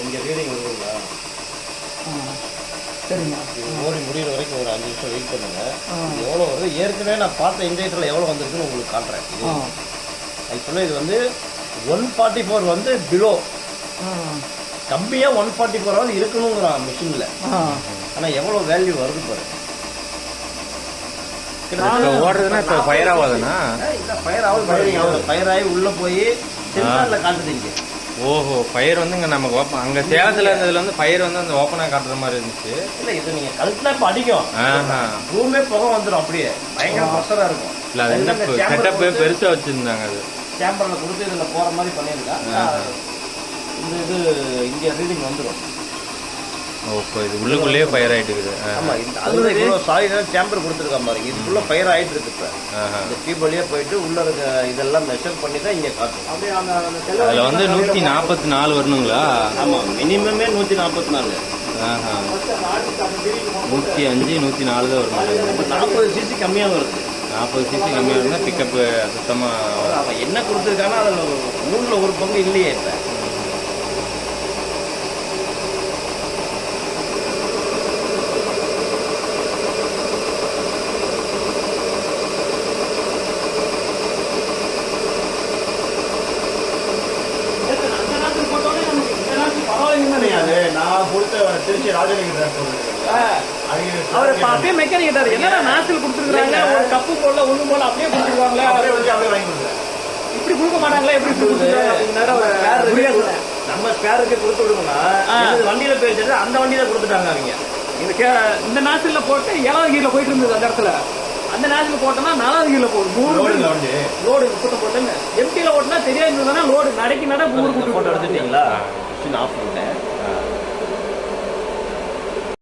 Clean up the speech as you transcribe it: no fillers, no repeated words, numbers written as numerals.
இங்கே ரீடிங் வருதுங்களா? சரிங்க. ஓடி முடிகிற வரைக்கும் ஒரு 5 நிமிஷம் வெயிட் பண்ணுங்க. எவ்வளோ வருது ஏற்கனவே நான் பார்த்த இன்ஜெக்டரில் எவ்வளோ வந்திருக்குன்னு உங்களுக்கு காட்டுறேன். இது ஆக்சுவலாக இது வந்து 144 வந்து பிலோ கம்மியாக 144 வந்து இருக்கணுங்கிறான் மிஷினில். ஆனால் எவ்வளோ வேல்யூ வருது பாரு. ஓடுறதுன்னா இப்போ ஃபயர் ஆகாதுண்ணா? ஃபயர் ஆகுது. ஃபயர் ஆகி உள்ளே போய் சென்சாரில் காட்டுதுங்க. ஓஹோ, ஃபயர் வந்து இங்கே நமக்கு ஓப்பன், அங்கே சேலத்தில் இருந்ததுல வந்து ஃபயர் வந்து அந்த ஓப்பனாக காட்டுற மாதிரி இருந்துச்சு. இல்லை இது நீங்கள் கழுத்துல இப்போ அடிக்கும், ரூமே புகை வந்துடும், அப்படியே பயங்கர ப்ரெஷராக இருக்கும். இல்லை அது என்ன செட்டப்பு பெருசாக வச்சுருந்தாங்க. அது சேம்பரில் கொடுத்து இதில் போகிற மாதிரி பண்ணியிருக்கா. இந்த இது இங்கே ரீடிங் வந்துடும். ஓகே, இது உள்ளுக்குள்ளேயே ஃபயர் ஆகிட்டு இருக்குது. ஆமாம், இந்த அது இவ்வளோ சாலிடாக சேம்பர் கொடுத்துருக்கான் பாருங்க. இதுக்குள்ளே ஃபயர் ஆகிட்டு இருக்கு. இப்போ இந்த டியூப் வழியாக போயிட்டு உள்ளே இருக்க இதெல்லாம் மெஷர் பண்ணி தான் இங்கே காட்டும். அப்படியே அதில் வந்து 144 வரணுங்களா? ஆமாம், மினிமமே 144. 105 104 தான் வரும். 40 சிசி கம்மியாக வருது. 40 சிசி கம்மியாக இருந்தால் பிக்கப்பு சுத்தமாக. அவன் என்ன கொடுத்துருக்கானா அதில் 3ல் 1 பங்கு இல்லையே. இப்போ நான் கொடுத்த திருச்சி ராஜலிங்க அவரை அப்படியே மெக்கானிக் என்ன நாசில் கொடுத்துருக்காங்க. ஒரு கப்பு போடல ஒண்ணு போல அப்படியே கொடுத்துருவாங்களே, அப்படியே வாங்கி கொடுக்குறேன். இப்படி கொடுக்க மாட்டாங்களா? எப்படி நம்ம ஸ்பேருக்கு கொடுத்து விடுவோம்னா வண்டியில போயிட்டு அந்த வண்டியில கொடுத்துட்டாங்க அவங்க. இந்த நாசில போட்டு 7வது கீழ போயிட்டு இருந்தது அந்த இடத்துல. அந்த நாசில போட்டோம்னா 4வது கீழ போகுது. லோடு போட்டேன்னு எம்டில ஓட்டினா தெரியாது. லோடு நடைக்கு நட 3 போட்டோ எடுத்துட்டீங்களா? ஆஃப் பண்ணிட்டேன்.